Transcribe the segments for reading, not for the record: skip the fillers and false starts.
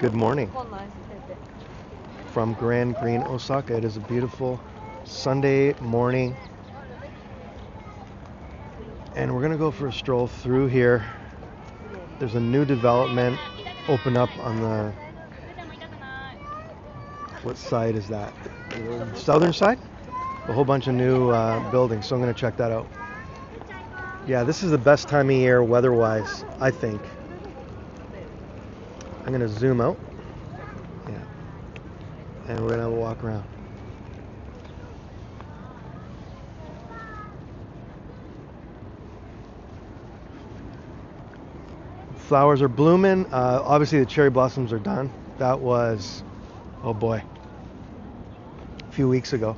Good morning from Grand Green, Osaka. It is a beautiful Sunday morning, and we're gonna go for a stroll through here. There's a new development open up on the, what side is that? The southern side? A whole bunch of new buildings, so I'm gonna check that out. Yeah, this is the best time of year weather-wise, I think. I'm gonna zoom out. Yeah. And we're gonna have a walk around. Flowers are blooming. Obviously the cherry blossoms are done. That was, oh boy, a few weeks ago.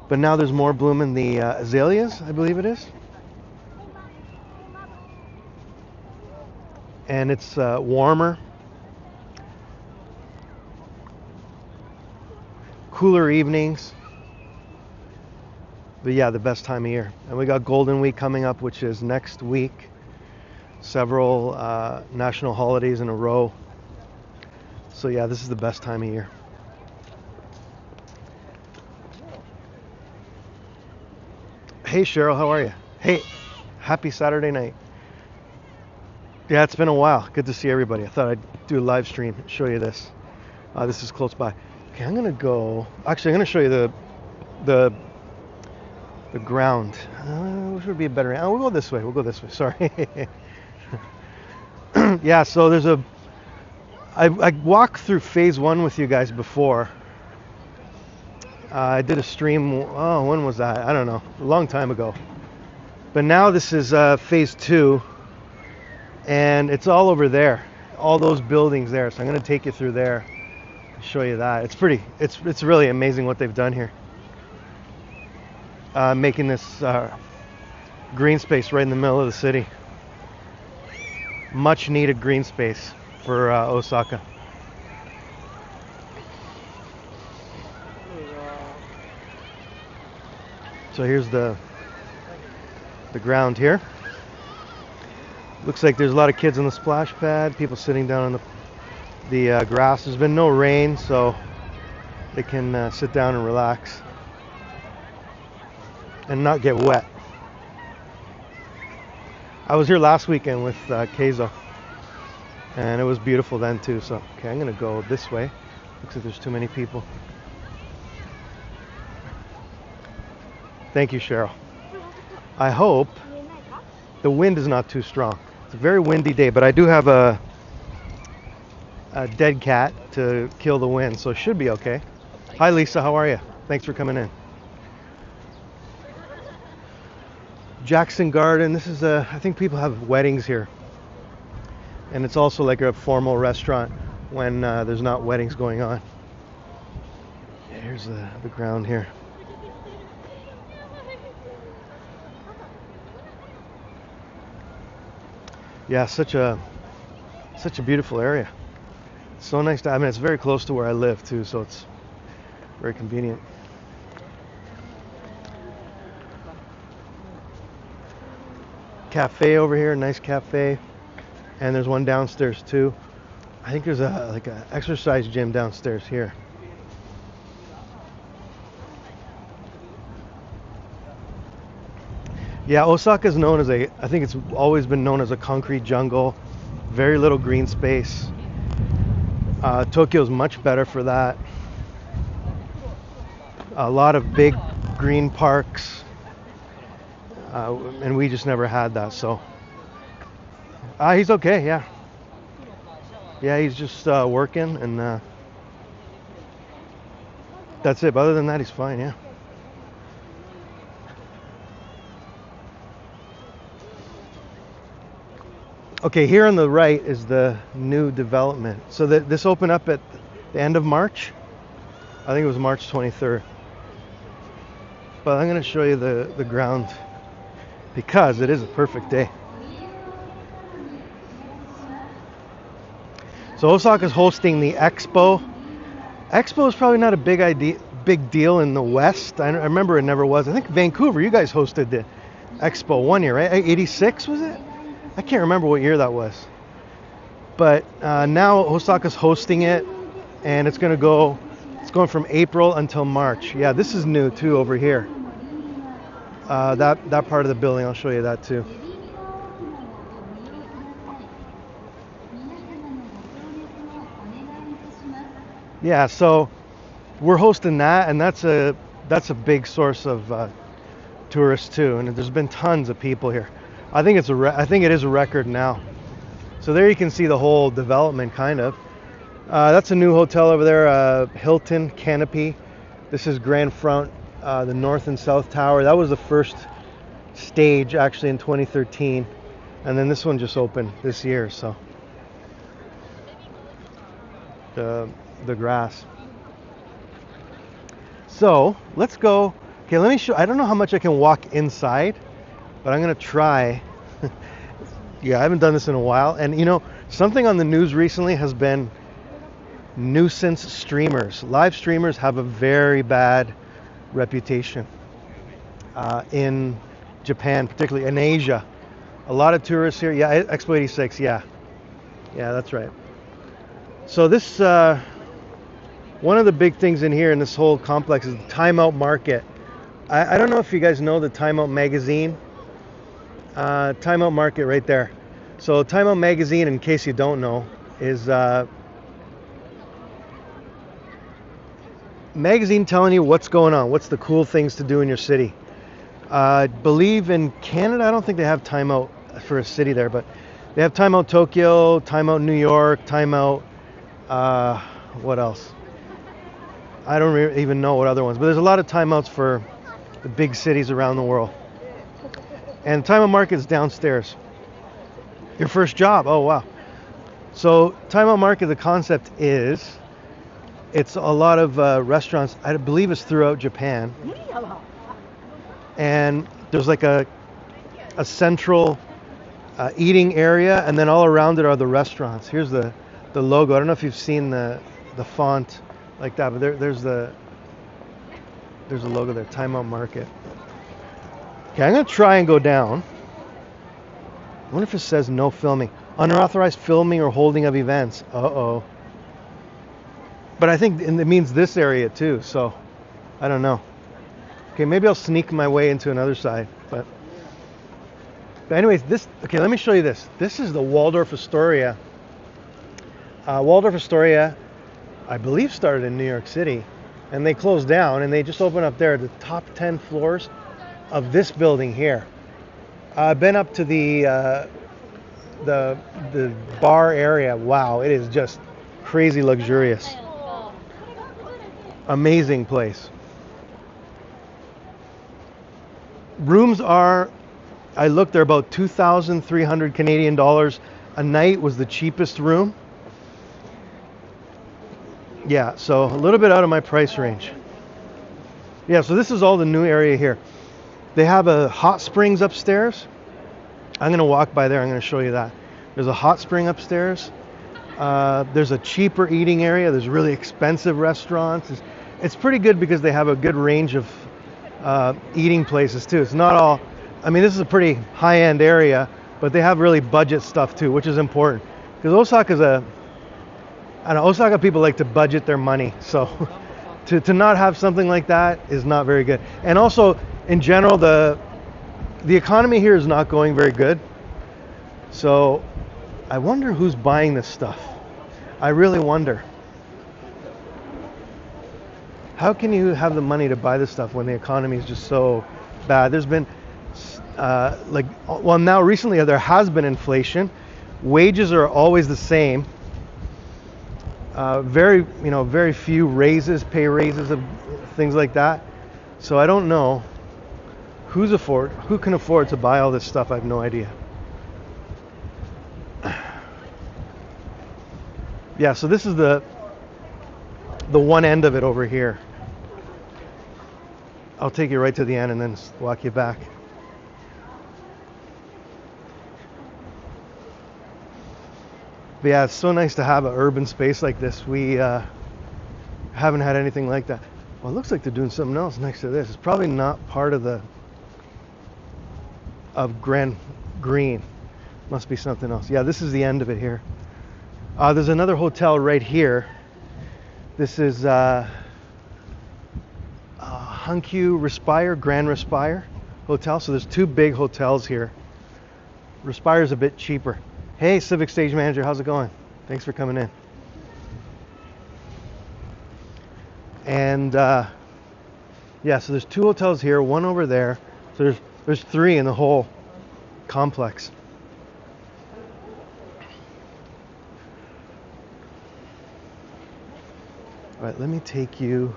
But now there's more blooming. The azaleas, I believe it is. And it's warmer, cooler evenings. But yeah, the best time of year. And we got Golden Week coming up, which is next week. Several national holidays in a row. So yeah, this is the best time of year. Hey Cheryl, how are you? Hey, happy Saturday night. Yeah, it's been a while. Good to see everybody. I thought I'd do a live stream and show you this. This is close by. Okay, I'm gonna go. Actually, I'm gonna show you the ground. Which would be a better? Oh, we'll go this way. We'll go this way. Sorry. Yeah. So there's a. I walked through phase 1 with you guys before. I did a stream. Oh, when was that? I don't know. A long time ago. But now this is phase 2. And it's all over there, all those buildings there. So I'm going to take you through there and show you that. It's pretty, it's really amazing what they've done here. Making this green space right in the middle of the city. Much needed green space for Osaka. So here's the ground here. Looks like there's a lot of kids on the splash pad, people sitting down on the grass. There's been no rain, so they can sit down and relax and not get wet. I was here last weekend with Keizo, and it was beautiful then too. So, okay, I'm gonna go this way. Looks like there's too many people. Thank you, Cheryl. I hope the wind is not too strong. It's a very windy day, but I do have a dead cat to kill the wind, so it should be okay. Hi Lisa, how are you? Thanks for coming in. Jackson Garden, this is I think people have weddings here. And it's also like a formal restaurant when there's not weddings going on. Here's the ground here. Yeah, such a beautiful area. It's so nice to, I mean, it's very close to where I live too, so it's very convenient. Cafe over here, nice cafe. And there's one downstairs too. I think there's like an exercise gym downstairs here. Yeah, Osaka is known as I think it's always been known as a concrete jungle. Very little green space. Tokyo's much better for that. A lot of big green parks. And we just never had that, so. He's okay, yeah. Yeah, he's just working, and that's it. But other than that, he's fine, yeah. Okay, here on the right is the new development. So this opened up at the end of March. I think it was March 23rd. But I'm going to show you the ground because it is a perfect day. So Osaka's hosting the Expo. Expo is probably not a big deal in the West. I remember it never was. I think Vancouver, you guys hosted the Expo one year, right? 86 was it? I can't remember what year that was. But now Osaka's hosting it, and it's going from April until March. Yeah, this is new too over here. That part of the building, I'll show you that too. Yeah, so we're hosting that, and that's a big source of tourists too. And there's been tons of people here. I think it is a record now. So there you can see the whole development, kind of. That's a new hotel over there, Hilton Canopy. This is Grand Front, the North and South Tower. That was the first stage actually in 2013, and then this one just opened this year. So the grass. So let's go. Okay, let me show. I don't know how much I can walk inside, but I'm gonna try. Yeah, I haven't done this in a while, and you know, something on the news recently has been nuisance streamers. Live streamers have a very bad reputation in Japan, particularly in Asia. A lot of tourists here. Yeah, Expo 86. Yeah, that's right. So this one of the big things in here in this whole complex is the Timeout Market. I don't know if you guys know the Timeout magazine. Timeout Market right there. So Timeout magazine, in case you don't know, is magazine telling you what's going on, what's the cool things to do in your city. I believe in Canada, I don't think they have Timeout for a city there, but they have Timeout Tokyo, Timeout New York, Timeout, what else? I don't even know what other ones, but there's a lot of timeouts for the big cities around the world. And Timeout Market is downstairs. Your first job, oh wow. So Timeout Market, the concept is, it's a lot of restaurants, I believe it's throughout Japan. And there's like a central eating area, and then all around it are the restaurants. Here's the logo. I don't know if you've seen the font like that, but there's the logo there, Timeout Market. Okay, I'm gonna try and go down. I wonder if it says no filming. Unauthorized filming or holding of events. Uh-oh. But I think it means this area too, so I don't know. Okay, maybe I'll sneak my way into another side. But anyways, okay, let me show you this. This is the Waldorf Astoria. Waldorf Astoria, I believe, started in New York City, and they closed down, and they just opened up there, the top 10 floors of this building here. I've been up to the bar area. Wow, it is just crazy luxurious. Amazing place. Rooms are, I looked, they're about 2,300 Canadian dollars a night was the cheapest room. Yeah, so a little bit out of my price range. Yeah, so this is all the new area here. They have a hot springs upstairs. I'm going to walk by there. I'm going to show you that. There's a hot spring upstairs. There's a cheaper eating area. There's really expensive restaurants. It's pretty good because they have a good range of eating places too. It's not all, I mean, this is a pretty high-end area, but they have really budget stuff too, which is important. Because Osaka's Osaka people like to budget their money. So to not have something like that is not very good. And also, in general, the economy here is not going very good. So I wonder who's buying this stuff. I really wonder. How can you have the money to buy this stuff when the economy is just so bad? There's been now recently there has been inflation. Wages are always the same. Very few pay raises of things like that. So I don't know who can afford to buy all this stuff. I have no idea. Yeah, so this is the one end of it over here. I'll take you right to the end and then walk you back. But yeah, it's so nice to have an urban space like this. We haven't had anything like that. Well, it looks like they're doing something else next to this. It's probably not part of Grand Green. Must be something else. Yeah, this is the end of it here. There's another hotel right here. This is Hankyu Respire, Grand Respire Hotel. So there's two big hotels here. Respire's a bit cheaper. Hey, Civic Stage Manager, how's it going? Thanks for coming in. And yeah, so there's two hotels here, one over there. So there's three in the whole complex. All right, let me take you.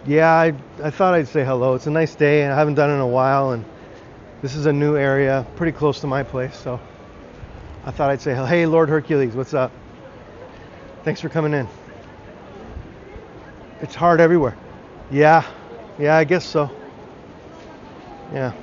Yeah, I thought I'd say hello. It's a nice day, and I haven't done it in a while, and this is a new area, pretty close to my place, so I thought I'd say hello. Hey, Lord Hercules, what's up? Thanks for coming in. It's hard everywhere. Yeah, I guess so. Yeah.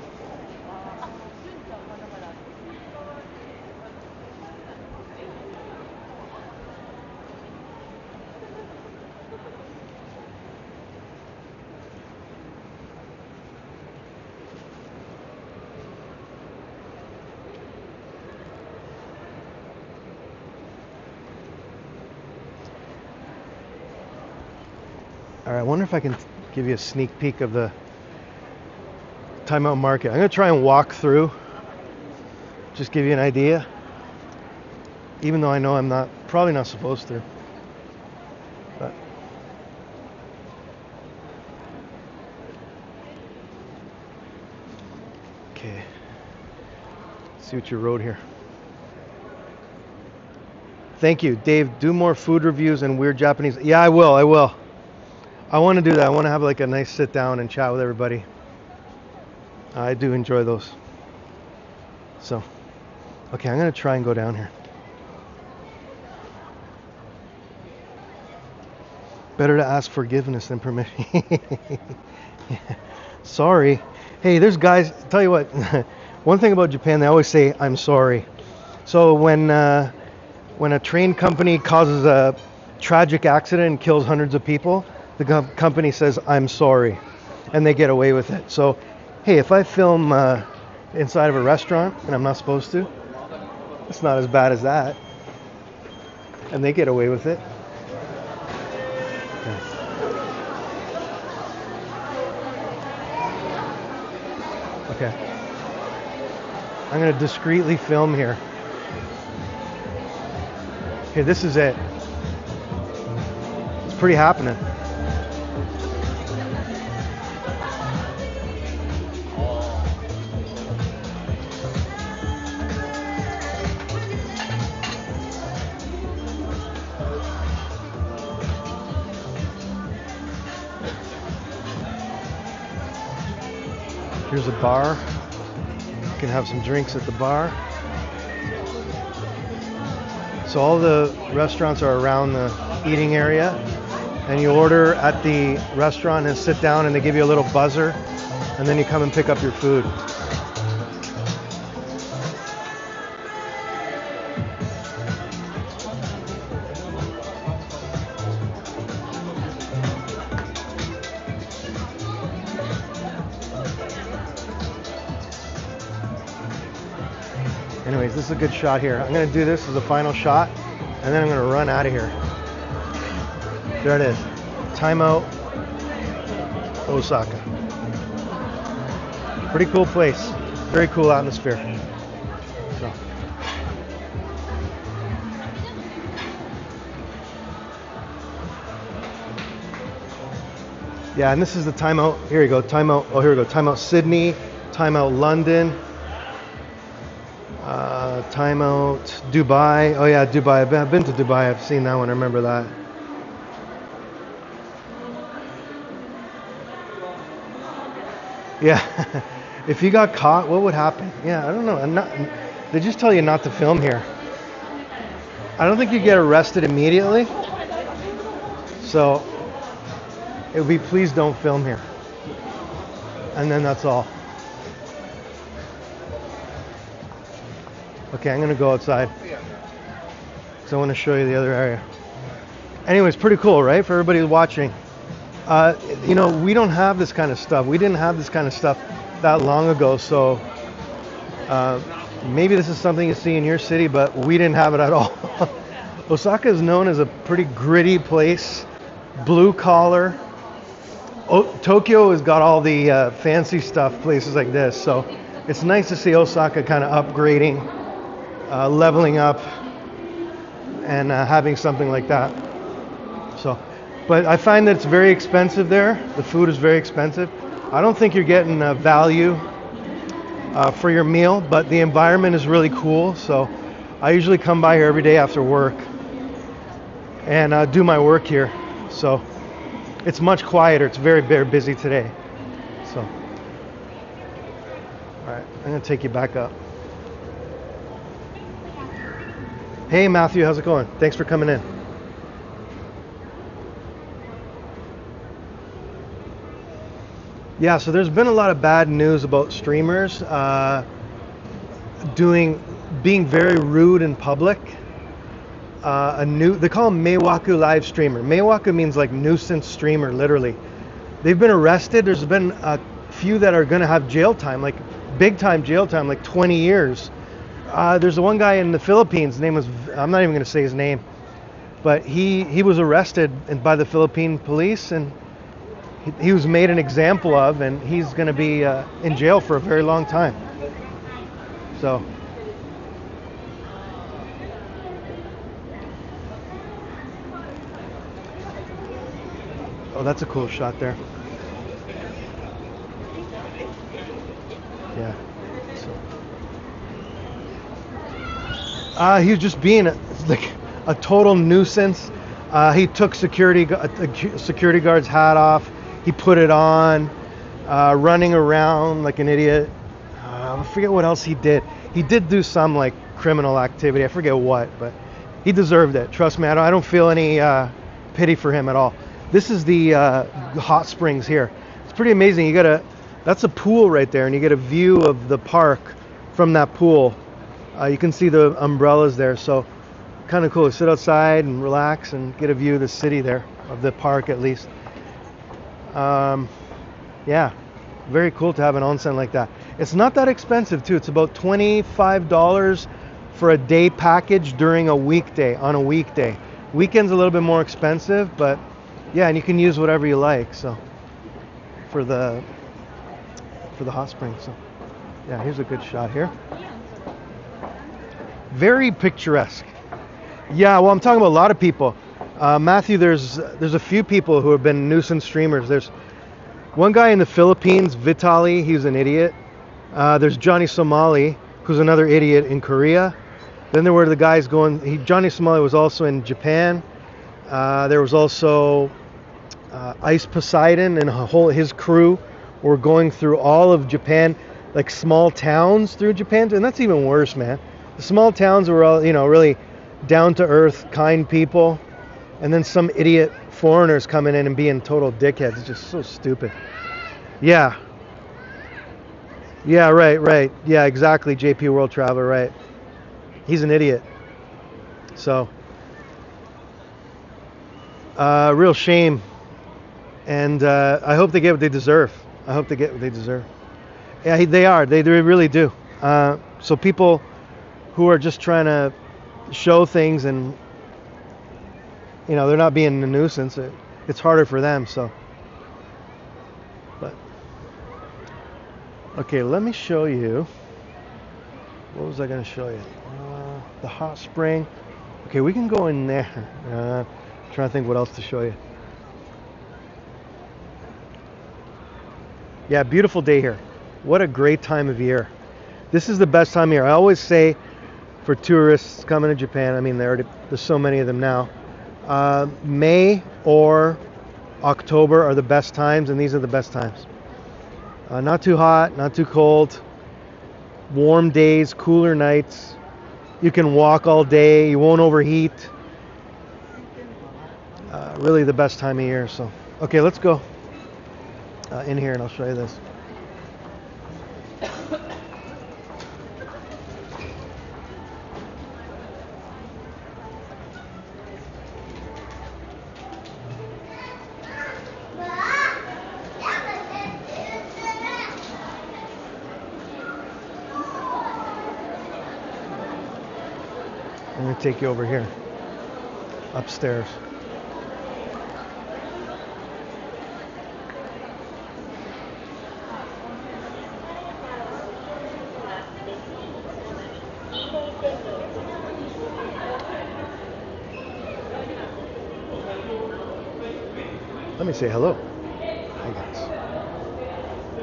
All right, I wonder if I can give you a sneak peek of the Timeout Market. I'm going to try and walk through, just give you an idea, even though I know I'm probably not supposed to. But okay, let's see what you wrote here. Thank you, Dave. Do more food reviews and weird Japanese. Yeah, I will. I want to do that. I want to have like a nice sit down and chat with everybody. I do enjoy those. So, okay, I'm going to try and go down here. Better to ask forgiveness than permission. Yeah. Sorry. Hey, there's guys, tell you what, one thing about Japan, they always say, I'm sorry. So when a train company causes a tragic accident and kills hundreds of people, the company says, I'm sorry, and they get away with it. So, hey, if I film inside of a restaurant and I'm not supposed to, it's not as bad as that. And they get away with it. Okay. I'm going to discreetly film here. Okay, this is it. It's pretty happening. Here's a bar. You can have some drinks at the bar. So all the restaurants are around the eating area, and you order at the restaurant and sit down, and they give you a little buzzer, and then you come and pick up your food. Anyways, this is a good shot here. I'm going to do this as a final shot, and then I'm going to run out of here. There it is. Timeout Osaka. Pretty cool place. Very cool atmosphere. So. Yeah, and this is the timeout. Here you go. Timeout. Oh, here we go. Timeout Sydney. Timeout London. Timeout Dubai. Oh yeah, Dubai. I've been to Dubai. I've seen that one. I remember that. Yeah. If you got caught, what would happen? Yeah, I don't know. They just tell you not to film here. I don't think you get arrested immediately. So it would be please don't film here. And then that's all. Okay, I'm gonna go outside because I want to show you the other area. Anyways, pretty cool, right? For everybody watching. You know, we don't have this kind of stuff. We didn't have this kind of stuff that long ago, so maybe this is something you see in your city, but we didn't have it at all. Osaka is known as a pretty gritty place, blue collar. Tokyo has got all the fancy stuff, places like this, so it's nice to see Osaka kind of upgrading, leveling up, and having something like that. So, but I find that it's very expensive there. The food is very expensive. I don't think you're getting value for your meal, but the environment is really cool. So I usually come by here every day after work and do my work here. So it's much quieter. It's very, very busy today. So, all right, I'm gonna take you back up. Hey Matthew, how's it going? Thanks for coming in. Yeah, so there's been a lot of bad news about streamers being very rude in public. They call them Meiwaku live streamer. Meiwaku means like nuisance streamer, literally. They've been arrested. There's been a few that are going to have jail time, like big time jail time, like 20 years. There's one guy in the Philippines. His name was, I'm not even going to say his name, but he was arrested by the Philippine police, and he was made an example of, and he's going to be in jail for a very long time. So. Oh, that's a cool shot there. Yeah. So. He was just being a total nuisance. He took security guard's hat off. He put it on, running around like an idiot. I forget what else he did. He did do some like criminal activity. I forget what, but he deserved it. Trust me, I don't feel any pity for him at all. This is the hot springs here. It's pretty amazing. That's a pool right there, and you get a view of the park from that pool. You can see the umbrellas there, so kind of cool to sit outside and relax and get a view of the city there, of the park at least. Yeah, very cool to have an onsen like that. It's not that expensive too. It's about $25 for a day package during a weekday, on a weekday. Weekend's a little bit more expensive, but yeah, and you can use whatever you like. So for the hot springs. So yeah, here's a good shot here. Very picturesque. Yeah, well, I'm talking about a lot of people. Matthew, there's a few people who have been nuisance streamers. There's one guy in the Philippines, Vitali, he's an idiot. There's Johnny Somali, who's another idiot in Korea. Then there were the guys Johnny Somali was also in Japan. There was also Ice Poseidon and his crew were going through all of Japan, like small towns through Japan. And that's even worse, man. The small towns were all, really down to earth, kind people. And then some idiot foreigners coming in and being total dickheads. It's just so stupid. Yeah. Yeah, right. Yeah, exactly. JP World Traveler, right. He's an idiot. So, real shame. And I hope they get what they deserve. Yeah, they are. They really do. So people who are just trying to show things and they're not being a nuisance. It's harder for them. So, but okay, let me show you. What was I going to show you? The hot spring. Okay, we can go in there. Trying to think what else to show you. Yeah, beautiful day here. What a great time of year. This is the best time of year. I always say for tourists coming to Japan, I mean, there's so many of them now. May or October are the best times, and these are the best times. Not too hot, not too cold. Warm days, cooler nights. You can walk all day. You won't overheat. Really the best time of year. So, okay, let's go in here and I'll show you this. I'm gonna take you over here, upstairs. Let me say hello. Hi guys.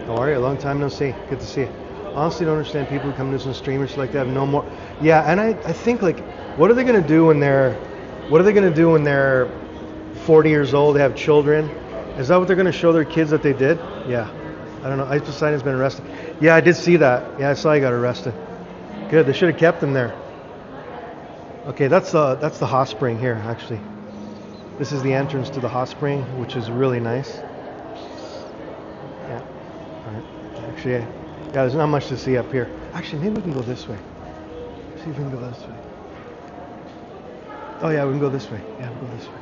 How are you? Long time no see. Good to see you. Honestly, don't understand people who come to some streamers like that have no more. Yeah, and I think like, what are they gonna do when they're 40 years old? They have children. Is that what they're gonna show their kids that they did? Yeah. I don't know. Ice Poseidon's been arrested. Yeah, I did see that. Yeah, I saw he got arrested. Good. They should have kept him there. Okay, that's the hot spring here actually. This is the entrance to the hot spring, which is really nice. Yeah. All right. Actually, yeah, there's not much to see up here. Actually, maybe we can go this way. See if we can go this way. Oh yeah, we can go this way. Yeah, we'll go this way.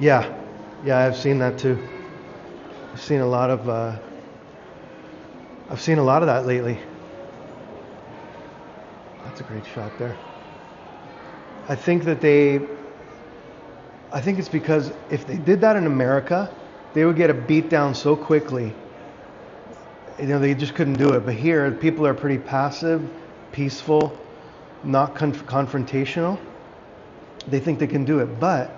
Yeah, yeah, I've seen that too. I've seen a lot of that lately. That's a great shot there. I think it's because if they did that in America, they would get a beat down so quickly. You know, they just couldn't do it. But here, people are pretty passive, peaceful, not confrontational. They think they can do it. But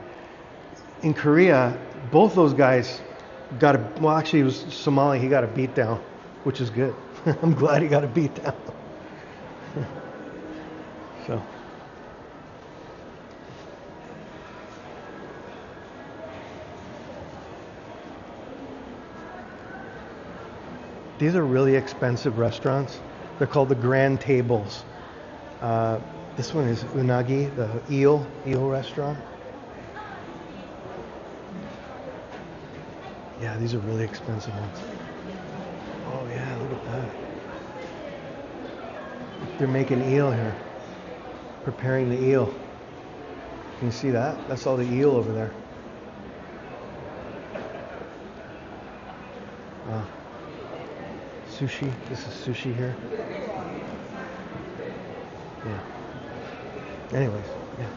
in Korea, both those guys actually it was Somali, he got a beat down, which is good. I'm glad he got a beat down. So. These are really expensive restaurants. They're called the Grand Tables. This one is Unagi, the eel restaurant. Yeah, these are really expensive ones. Oh yeah, look at that. They're making eel here. Preparing the eel. Can you see that? That's all the eel over there. Wow. Sushi. This is sushi here. Yeah. Anyways, yeah.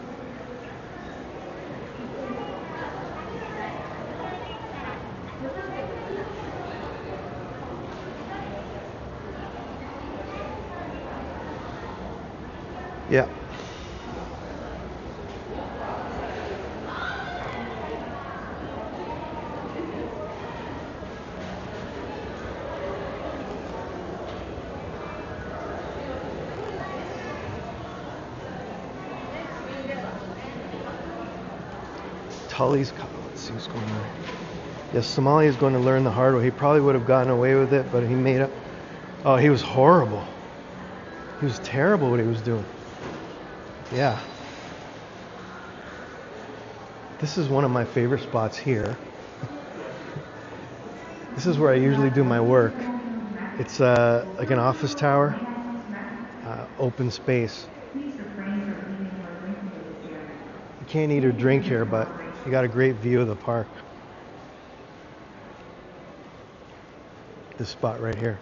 Yeah. Tully's, let's see what's going on. Yes, Somali is going to learn the hard way. He probably would have gotten away with it, but he made up. Oh, he was horrible. He was terrible what he was doing. Yeah. This is one of my favorite spots here. This is where I usually do my work. It's like an office tower, open space. You can't eat or drink here, but you got a great view of the park. This spot right here.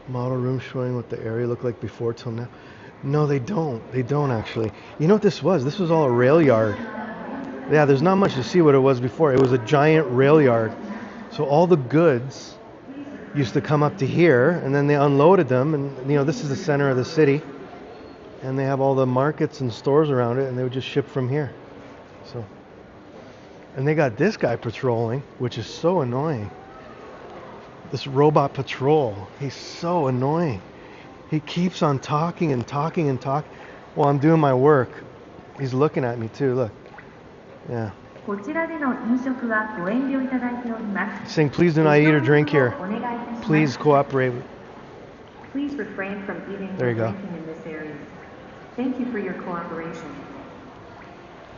Model room showing what the area looked like before till now. No, they don't. They don't actually. You know what this was? This was all a rail yard. Yeah, there's not much to see what it was before. It was a giant rail yard. So all the goods used to come up to here, and then they unloaded them. And you know, this is the center of the city, and they have all the markets and stores around it, and they would just ship from here. So, and they got this guy patrolling, which is so annoying. This robot patrol, he's so annoying. He keeps on talking and talking and talking while I'm doing my work. He's looking at me too, look. Yeah. Saying, please do not eat or drink here. Please cooperate. Please refrain from eating or drinking in this area. Thank you for your cooperation.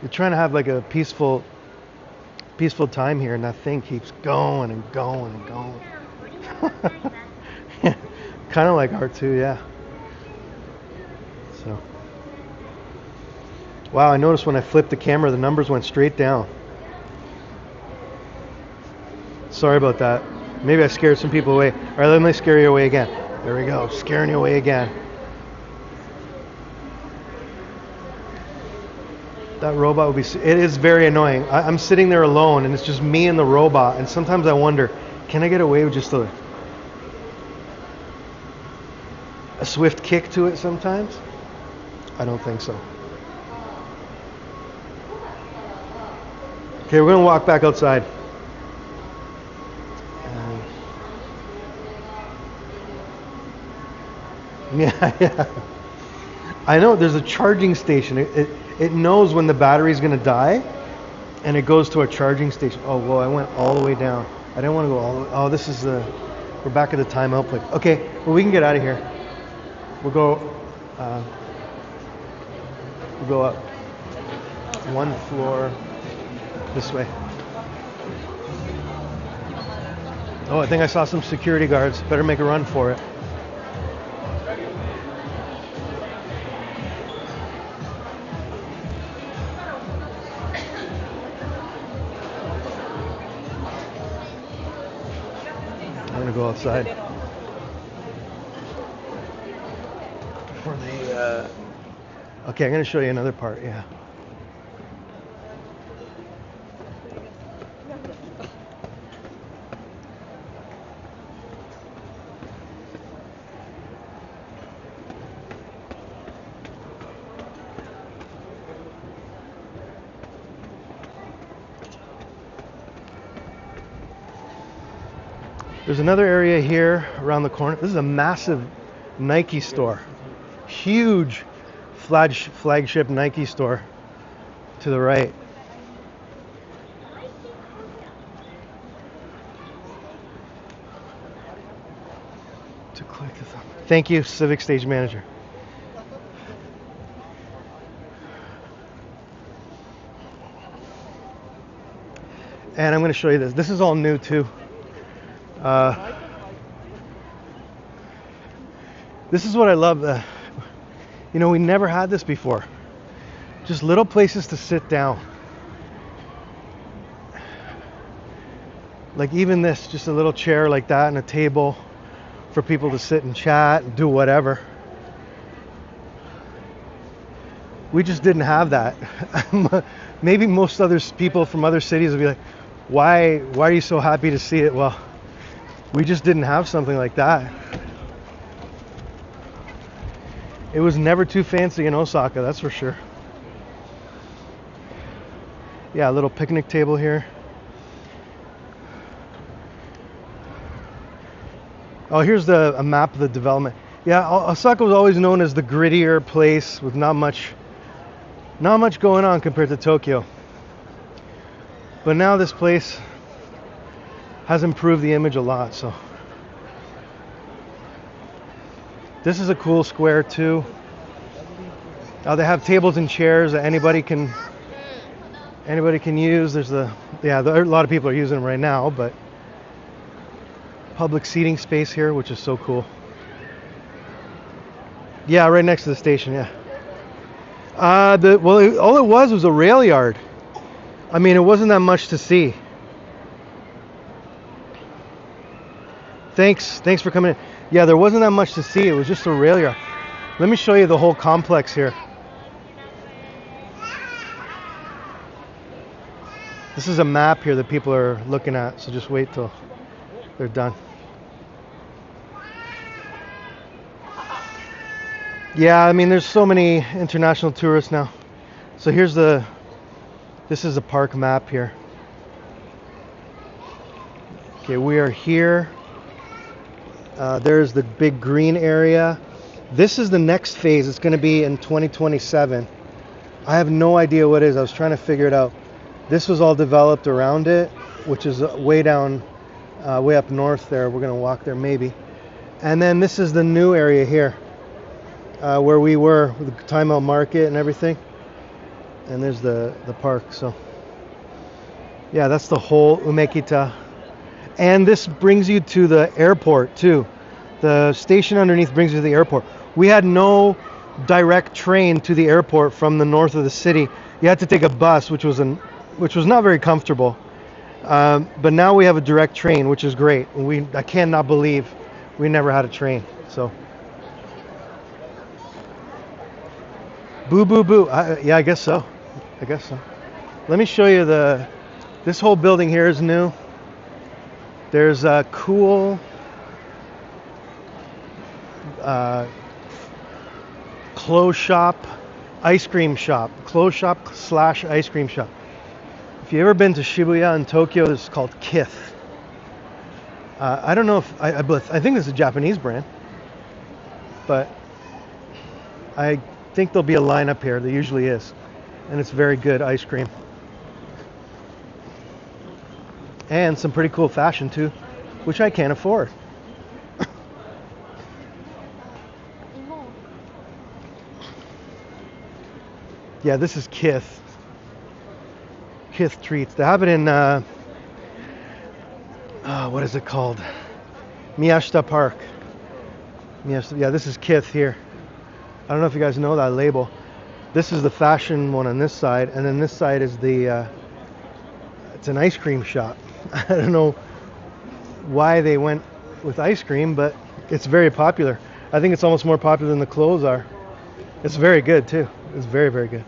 You're trying to have like a peaceful time here, and that thing keeps going and going and going. Kind of like R2, yeah. Wow, I noticed when I flipped the camera, the numbers went straight down. Sorry about that. Maybe I scared some people away. All right, let me scare you away again. There we go, scaring you away again. That robot would be, it is very annoying. I'm sitting there alone and it's just me and the robot, and sometimes I wonder, can I get away with just a swift kick to it sometimes? I don't think so. Okay, we're gonna walk back outside. Yeah. I know there's a charging station. It knows when the battery's gonna die, and it goes to a charging station. Oh, well, I went all the way down. I didn't want to go all the way. Oh, this is the, we're back at the timeout place. Okay, well, we can get out of here. We'll go up one floor this way. Oh, I think I saw some security guards. Better make a run for it. I'm gonna go outside for the. Okay, I'm gonna show you another part. Yeah. There's another area here around the corner. This is a massive Nike store. Huge flagship Nike store to the right. To click this up. Thank you, Civic Stage Manager. And I'm going to show you this. This is all new too. This is what I love. You know, we never had this before. Just little places to sit down. Like even this, just a little chair like that and a table for people to sit and chat and do whatever. We just didn't have that. Maybe most other people from other cities would be like, why are you so happy to see it? Well, we just didn't have something like that. It was never too fancy in Osaka, that's for sure. Yeah, a little picnic table here. Oh, here's a map of the development. Yeah, Osaka was always known as the grittier place with not much going on compared to Tokyo. But now this place has improved the image a lot, so. This is a cool square too. They have tables and chairs that anybody can use. There's a lot of people are using them right now, but public seating space here, which is so cool. Yeah, right next to the station. Yeah. All it was a rail yard. I mean, it wasn't that much to see. Thanks for coming in. Yeah, there wasn't that much to see. It was just a rail yard. Let me show you the whole complex here. This is a map here that people are looking at, so just wait till they're done. Yeah, I mean, there's so many international tourists now. So this is a park map here. Okay, we are here. There's the big green area. This is the next phase. It's going to be in 2027. I have no idea what it is. I was trying to figure it out. This was all developed around it, which is way down, way up north there. We're going to walk there maybe. And then this is the new area here, where we were with the Timeout Market and everything. And there's the park. So yeah, that's the whole Umekita. And this brings you to the airport too. The station underneath brings you to the airport. We had no direct train to the airport from the north of the city. You had to take a bus, which was not very comfortable. But now we have a direct train, which is great. I cannot believe we never had a train. So, boo, boo, boo. Yeah, I guess so. I guess so. Let me show you this whole building here is new. There's a cool clothes shop, ice cream shop, clothes shop / ice cream shop. If you've ever been to Shibuya in Tokyo, this is called Kith. I don't know if I think this is a Japanese brand, but I think there'll be a line up here. There usually is, and it's very good ice cream. And some pretty cool fashion too, which I can't afford. Yeah, this is Kith. Kith Treats. They have it in, what is it called? Miyashita Park. Yeah, this is Kith here. I don't know if you guys know that label. This is the fashion one on this side, and then this side is it's an ice cream shop. I don't know why they went with ice cream, but it's very popular. I think it's almost more popular than the clothes are. It's very good too. It's very, very good.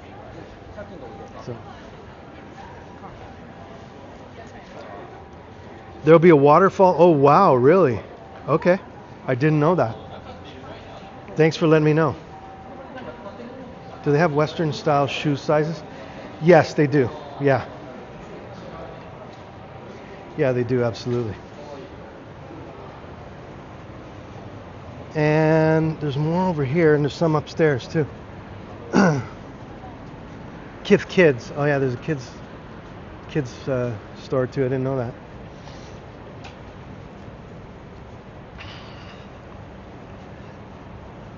So there'll be a waterfall. Oh wow, really? Okay. I didn't know that. Thanks for letting me know. Do they have Western style shoe sizes? Yes, they do. Yeah. Yeah, they do, absolutely. And there's more over here, and there's some upstairs too. Kith Kids. Oh yeah, there's a kids store too. I didn't know that.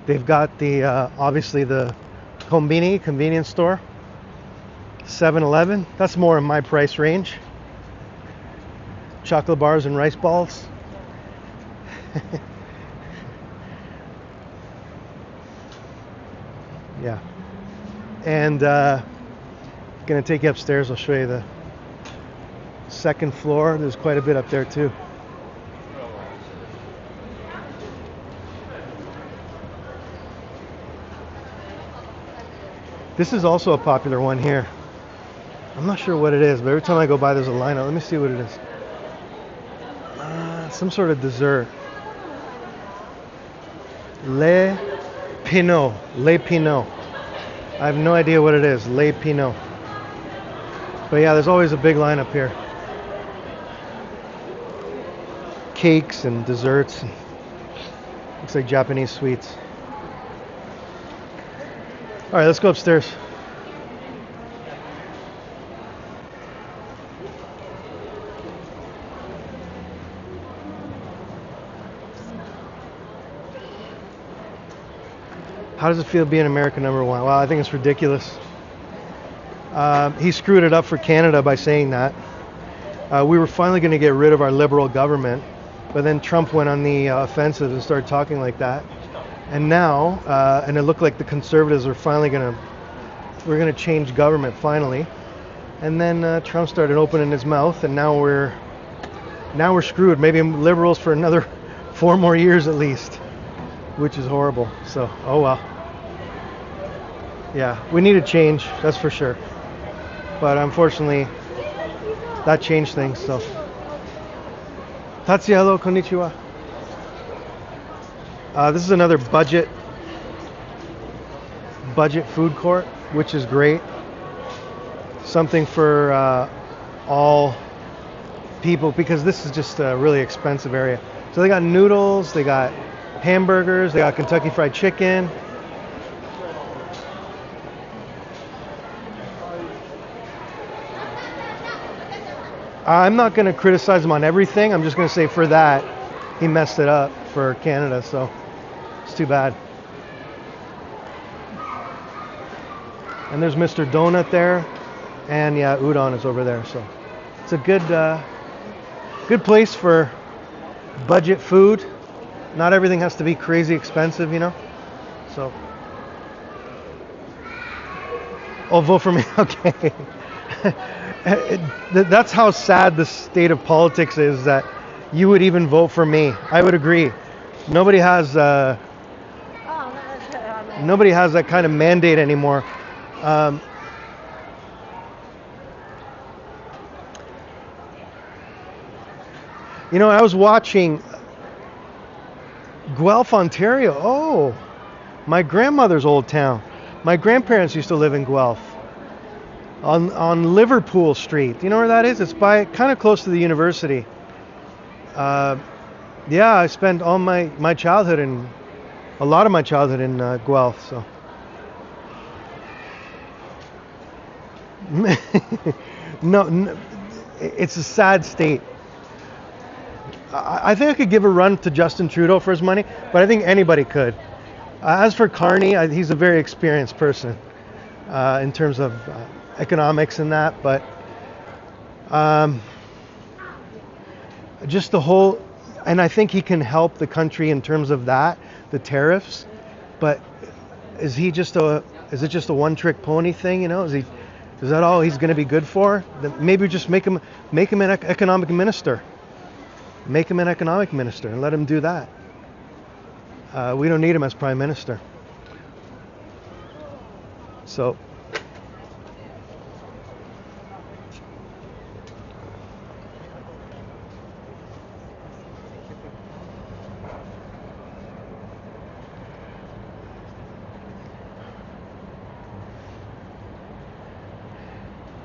They've got the obviously the convenience store. 7-Eleven. That's more in my price range. Chocolate bars and rice balls. Yeah. And gonna take you upstairs. I'll show you the second floor. There's quite a bit up there too. This is also a popular one here. I'm not sure what it is, but every time I go by there's a lineup. Let me see what it is. Some sort of dessert. Le Pinot. I have no idea what it is. Le Pinot. But yeah, there's always a big lineup here. Cakes and desserts. Looks like Japanese sweets. All right, let's go upstairs. How does it feel being American #1? Well, I think it's ridiculous. He screwed it up for Canada by saying that. We were finally going to get rid of our liberal government, but then Trump went on the offensive and started talking like that. And now, and it looked like the conservatives are finally we're going to change government finally. And then Trump started opening his mouth, and now we're screwed. Maybe liberals for another 4 more years at least, which is horrible. So, oh well. Yeah, we need a change, that's for sure. But unfortunately, that changed things. So, Tatsuya, hello, konnichiwa. This is another budget food court, which is great. Something for all people, because this is just a really expensive area. So they got noodles, they got hamburgers, they got Kentucky Fried Chicken. I'm not going to criticize him on everything. I'm just going to say for that, he messed it up for Canada, so it's too bad. And there's Mr. Donut there, and yeah, udon is over there. So it's a good place for budget food. Not everything has to be crazy expensive, you know. So Oh, vote for me. Okay. That's how sad the state of politics is, that you would even vote for me. I would agree. Nobody has nobody has that kind of mandate anymore. Um, I was watching Guelph, Ontario. Oh, my grandmother's old town. My grandparents used to live in Guelph on Liverpool Street. Do you know where that is? It's by kind of close to the university. Uh, yeah, I spent all my childhood in a lot of my childhood in Guelph. So no, it's a sad state. I think I could give a run to Justin Trudeau for his money, but I think anybody could. As for Carney, he's a very experienced person in terms of economics and that, but just the whole, and I think he can help the country in terms of that, the tariffs. But is it just a one-trick pony thing? Is that all he's going to be good for? Then maybe just make him an economic minister. Make him an economic minister and let him do that. We don't need him as prime minister. So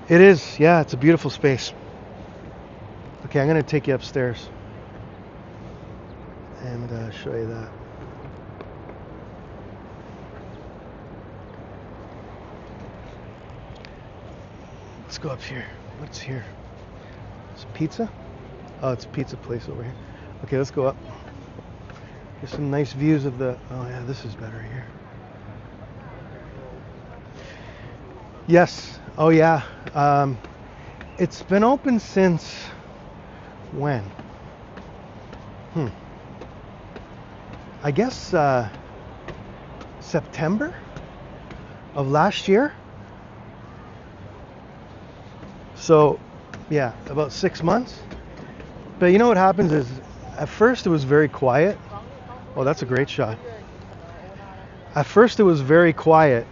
it is, yeah, it's a beautiful space. Okay, I'm going to take you upstairs and show you that. Let's go up here. What's here? It's pizza? Oh, it's a pizza place over here. Okay, let's go up. Get some nice views of the... Oh yeah, this is better here. Yes. Oh yeah. It's been open since when? I guess September of last year. So yeah, about 6 months. But you know what happens is, at first it was very quiet. Oh, that's a great shot. At first it was very quiet.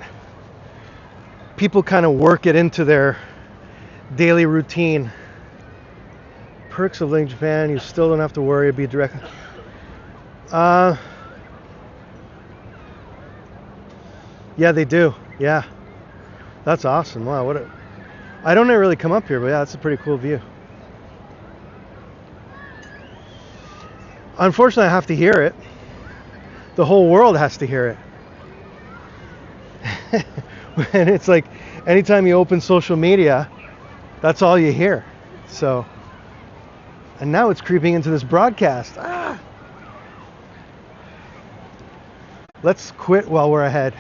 People kind of work it into their daily routine. Perks of living in Japan: you still don't have to worry, be direct. Yeah, they do. Yeah, that's awesome. Wow, I don't really come up here, but yeah, that's a pretty cool view. Unfortunately, I have to hear it. The whole world has to hear it. And it's like, anytime you open social media, that's all you hear. So, and now it's creeping into this broadcast. Let's quit while we're ahead.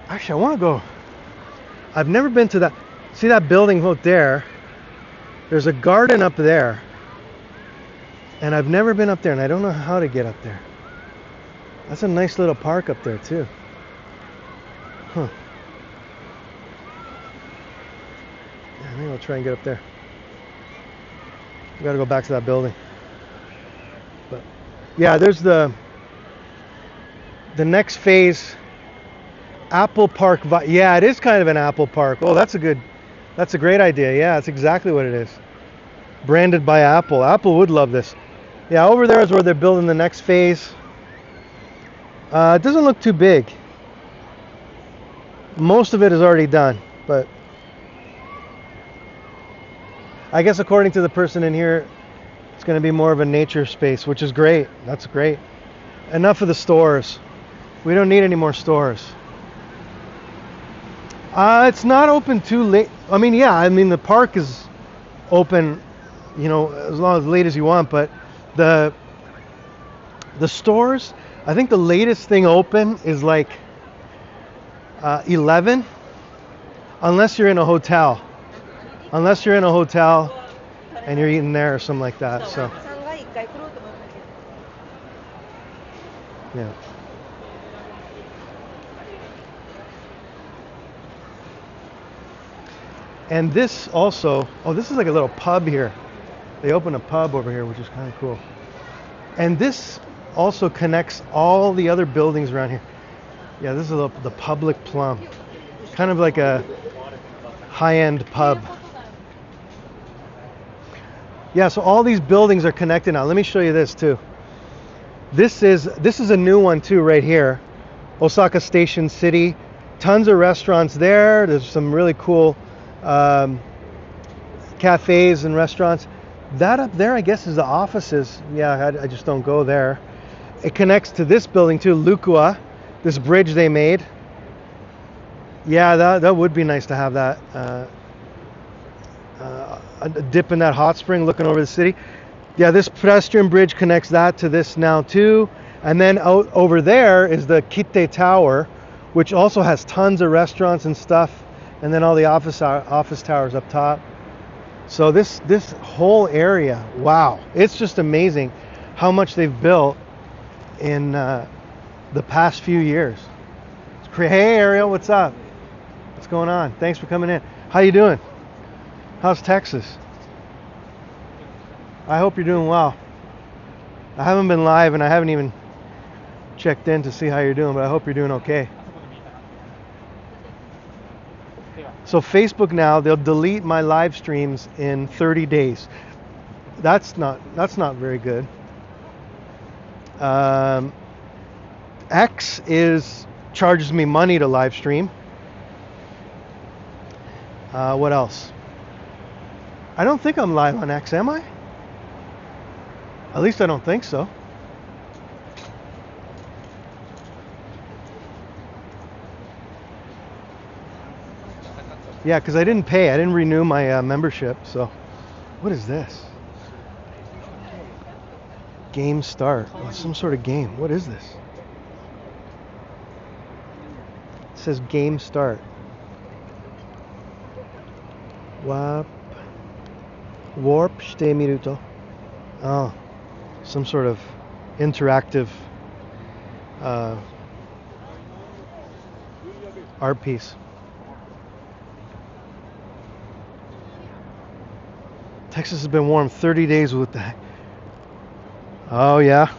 Actually, I want to go. I've never been to that. See that building out there? There's a garden up there. And I've never been up there, and I don't know how to get up there. That's a nice little park up there, too. Huh. Yeah, maybe I'll try and get up there. We gotta go back to that building. But yeah, there's the next phase. Apple Park. Yeah, it is kind of an Apple Park. Oh, that's a great idea. Yeah, that's exactly what it is. Branded by Apple. Apple would love this. Yeah, over there is where they're building the next phase. It doesn't look too big. Most of it is already done, but I guess according to the person in here, it's going to be more of a nature space, which is great. That's great. Enough of the stores. We don't need any more stores. It's not open too late. I mean, yeah, the park is open, as long as late as you want, but the stores, I think the latest thing open is like 11, unless you're in a hotel. Unless you're in a hotel and you're eating there or something like that. So yeah. And this also, oh, this is like a little pub here. They open a pub over here, which is kind of cool. And this also connects all the other buildings around here. Yeah, this is the Public Plum. Kind of like a high-end pub. Yeah, so all these buildings are connected now. Let me show you this too. This is a new one too right here. Osaka Station City. Tons of restaurants there. There's some really cool cafes and restaurants. That up there, I guess, is the offices. Yeah, I just don't go there. It connects to this building too, Lukua, this bridge they made. Yeah, that would be nice to have that. A dip in that hot spring looking over the city. Yeah, this pedestrian bridge connects that to this now too. And then out over there is the Kite Tower, which also has tons of restaurants and stuff. And then all the office towers up top. So this whole area, wow, it's just amazing how much they've built in the past few years. Hey Ariel, what's up? What's going on? Thanks for coming in. How you doing? How's Texas? I hope you're doing well. I haven't been live and I haven't even checked in to see how you're doing, but I hope you're doing okay. So Facebook now, they'll delete my live streams in 30 days. That's not very good. X charges me money to live stream. What else? I don't think I'm live on X, am I? At least I don't think so. Yeah, because I didn't pay. I didn't renew my membership. So, what is this? Game start. Oh, some sort of game. What is this? It says game start. Warp shite miru to. Oh, some sort of interactive art piece. Texas has been warm 30 days with that. Oh yeah.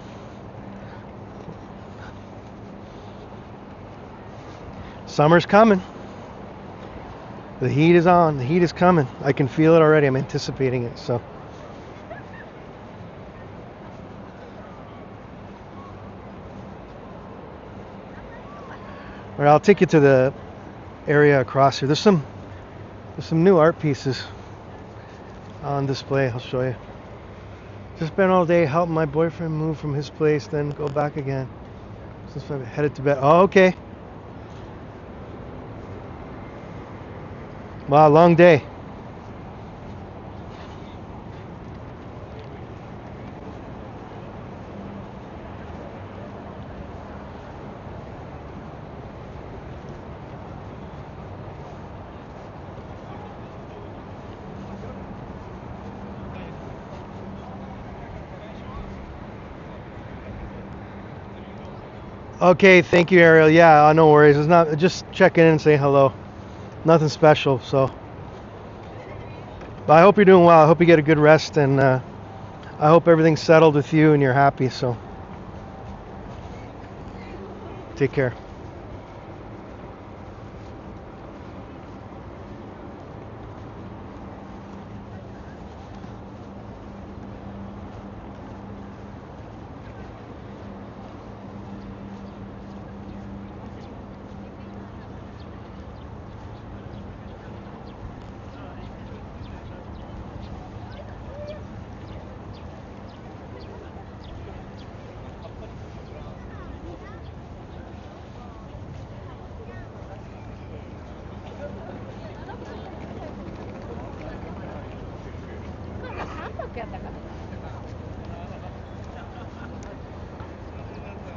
Summer's coming. The heat is on. The heat is coming. I can feel it already. I'm anticipating it. So. All right, I'll take you to the area across here. There's some new art pieces on display. I'll show you. Just spent all day helping my boyfriend move from his place, then go back again. Since I'm headed to bed. Oh, okay. Wow, long day. Okay, thank you, Ariel. Yeah, no worries. It's not just checking in and saying hello. Nothing special. So, but I hope you're doing well. I hope you get a good rest, and I hope everything's settled with you and you're happy. So, take care.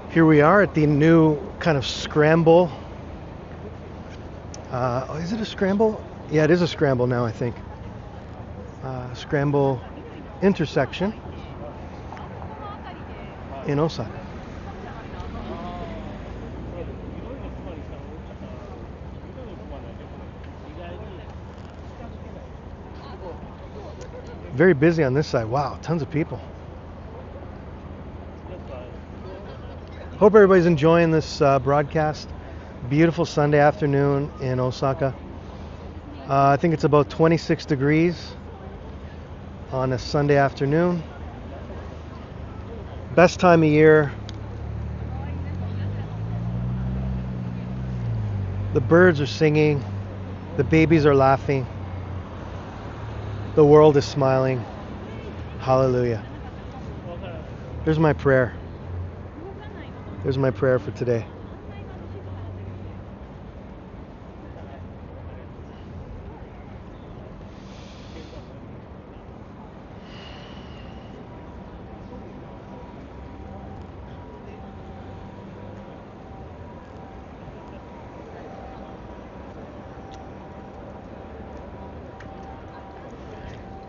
Here we are at the new kind of scramble. Is it a scramble? Yeah, it is a scramble now, I think. Scramble intersection in Osaka. Very busy on this side. Wow, tons of people. Hope everybody's enjoying this broadcast. Beautiful Sunday afternoon in Osaka. I think it's about 26 degrees on a Sunday afternoon. Best time of year. The birds are singing. The babies are laughing. The world is smiling. Hallelujah. There's my prayer. There's my prayer for today.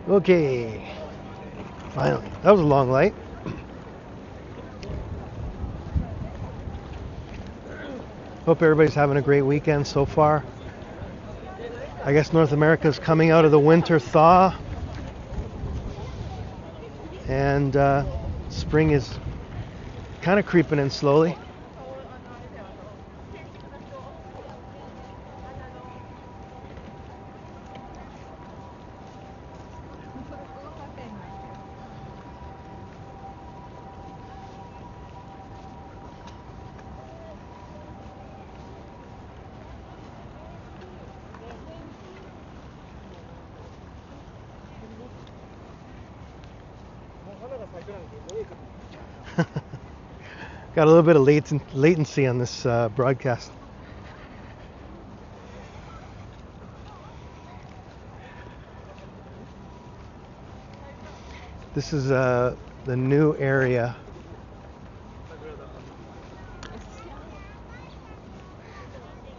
Okay. Finally. That was a long light. Hope everybody's having a great weekend so far. I guess North America is coming out of the winter thaw. And spring is kind of creeping in slowly. Got a little bit of latency on this broadcast. This is the new area.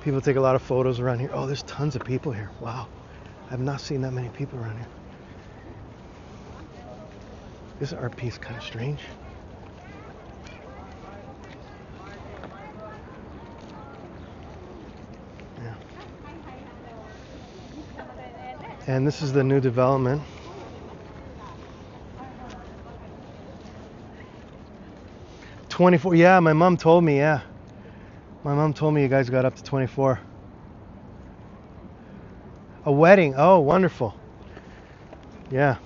People take a lot of photos around here. Oh, there's tons of people here. Wow. I've not seen that many people around here. This art piece kind of strange. Yeah. And this is the new development. $24. Yeah, my mom told me. Yeah. My mom told me you guys got up to 24. A wedding. Oh, wonderful. Yeah.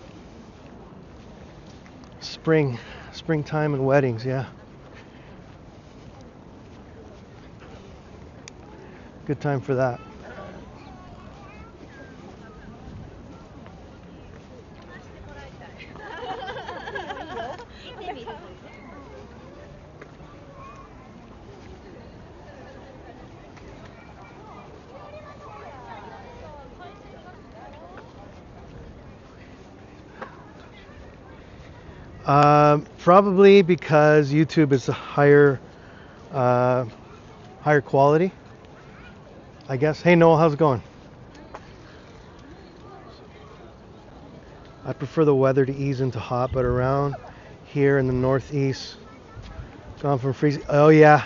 Springtime and weddings, yeah. Good time for that. Probably because YouTube is a higher quality, I guess. Hey Noel, how's it going? I prefer the weather to ease into hot, but around here in the northeast, gone from freezing. Oh yeah,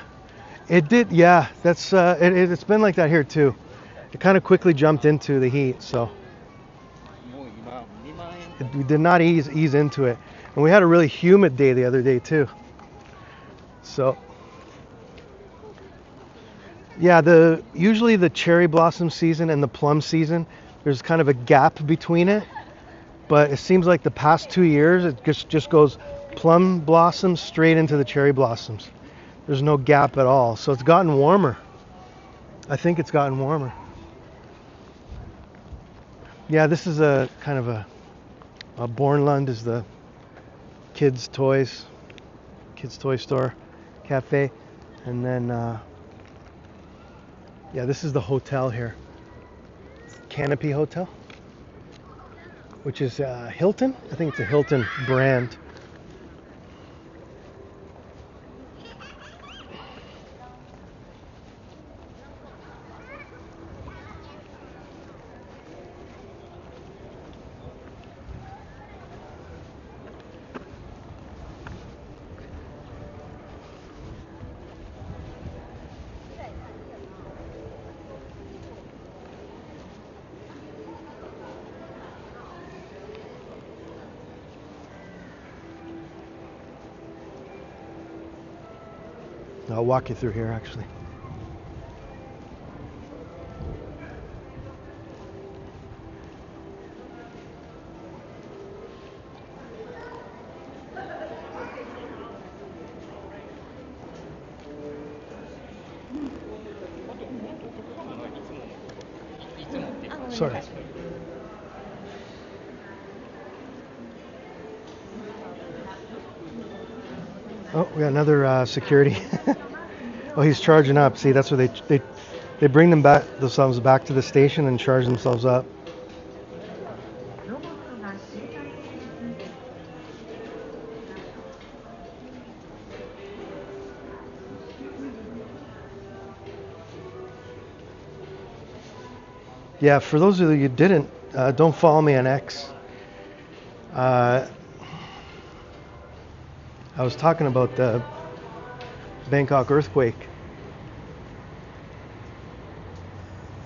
it did. Yeah, that's it's been like that here too. It kind of quickly jumped into the heat, so we did not ease into it. And we had a really humid day the other day too. So yeah, usually the cherry blossom season and the plum season, there's kind of a gap between it. But it seems like the past 2 years, it just goes plum blossoms straight into the cherry blossoms. There's no gap at all. So it's gotten warmer. I think it's gotten warmer. Yeah, this is a kind of a Bornlund is the kids' toy store, cafe. And then, yeah, this is the hotel here. Canopy Hotel, which is Hilton. I think it's a Hilton brand. I'll walk you through here actually. Sorry. Oh, we got another security. Oh, he's charging up. See, that's where they bring themselves back to the station and charge themselves up. Yeah, for those of you who didn't, don't follow me on X. I was talking about the Bangkok earthquake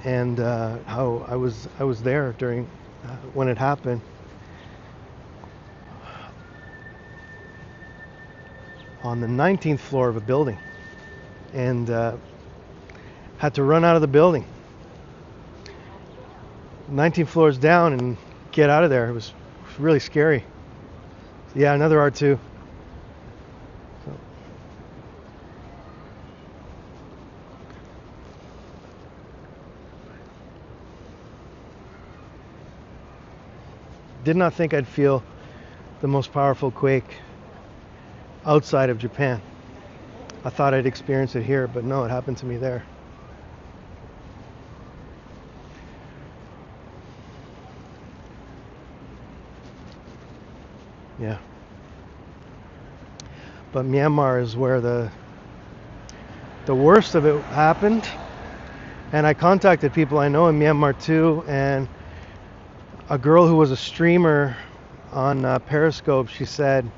and how I was there during when it happened. On the 19th floor of a building, and had to run out of the building. 19 floors down and get out of there. It was really scary. Yeah, another R2. So. Did not think I'd feel the most powerful quake outside of Japan. I thought I'd experience it here, but no, it happened to me there. Yeah. But Myanmar is where the worst of it happened. And I contacted people I know in Myanmar too, and a girl who was a streamer on Periscope, she said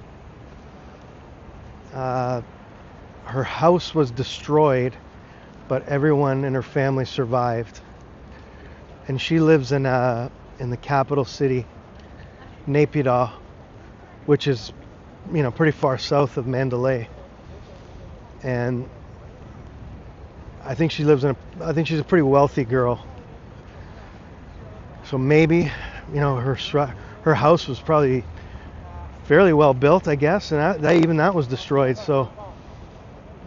her house was destroyed, but everyone in her family survived. And she lives in the capital city, Naypyidaw, which is, pretty far south of Mandalay. And I think she lives I think she's a pretty wealthy girl. So maybe, her house was probably fairly well built, I guess, and that was destroyed. So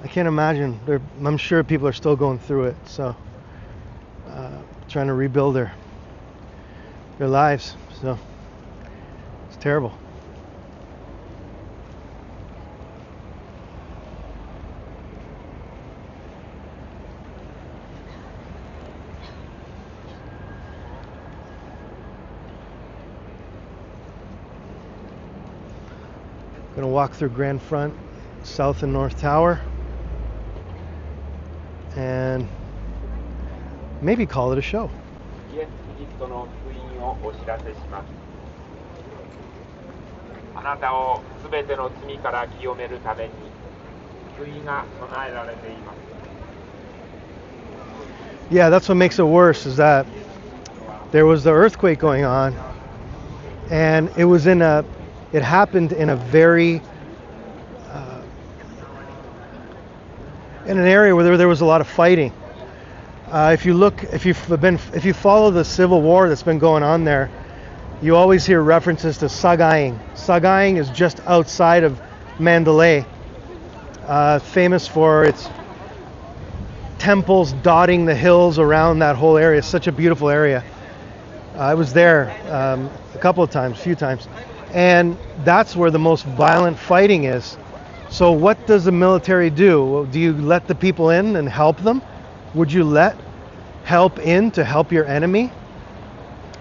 I can't imagine. I'm sure people are still going through it. So trying to rebuild their lives. So it's terrible. Gonna walk through Grand Front, South and North Tower, and maybe call it a show. Yeah, that's what makes it worse, is that there was the earthquake going on, and it happened in a very in an area where there was a lot of fighting. If you follow the civil war that's been going on there, you always hear references to Sagaing. Sagaing is just outside of Mandalay, famous for its temples dotting the hills around that whole area. It's such a beautiful area. I was there a few times, and that's where the most violent fighting is. So what does the military do? Do you let the people in and help them? Would you let help in to help your enemy?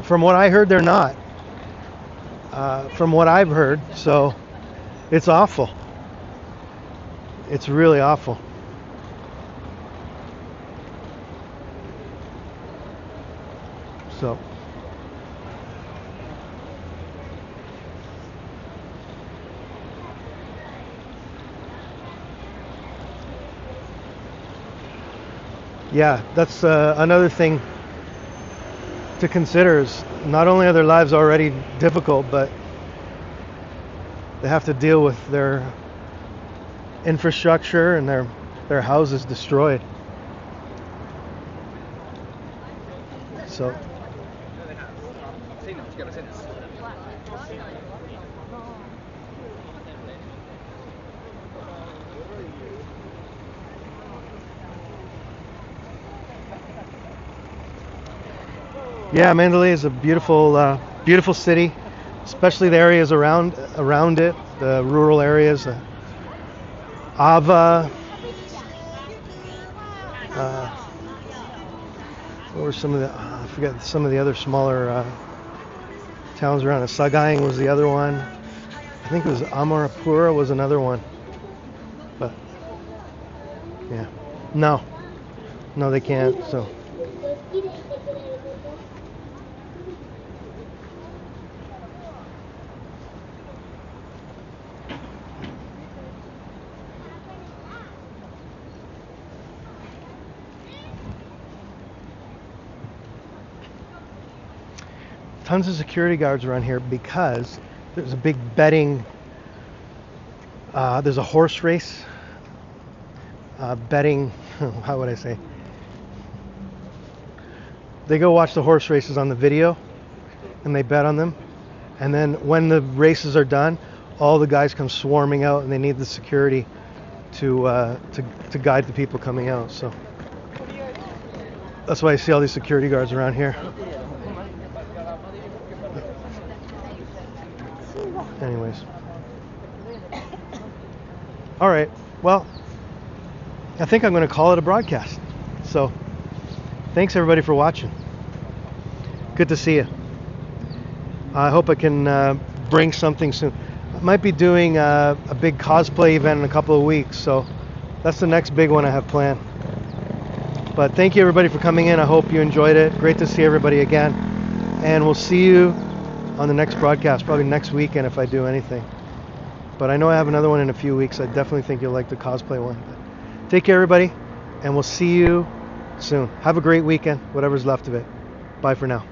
From what I heard, they're not. From what I've heard, so it's awful. It's really awful. So yeah, that's another thing to consider, is not only are their lives already difficult, but they have to deal with their infrastructure and their their houses destroyed. So yeah, Mandalay is a beautiful, beautiful city, especially the areas around it, the rural areas. Ava. What were some of the? I forget some of the other smaller towns around it. Sagaing was the other one. I think it was Amarapura was another one. But yeah, no, they can't. So. Tons of security guards around here because there's a big betting. There's a horse race. Betting. How would I say? They go watch the horse races on the video, and they bet on them. And then when the races are done, all the guys come swarming out, and they need the security to guide the people coming out. So that's why I see all these security guards around here. Anyways. All right. Well, I think I'm going to call it a broadcast. So thanks everybody for watching. Good to see you. I hope I can bring something soon. I might be doing a big cosplay event in a couple of weeks, so that's the next big one I have planned. But thank you everybody for coming in. I hope you enjoyed it. Great to see everybody again. And we'll see you on the next broadcast, probably next weekend if I do anything. But I know I have another one in a few weeks. I definitely think you'll like the cosplay one. But take care everybody, and we'll see you soon. Have a great weekend, whatever's left of it. Bye for now.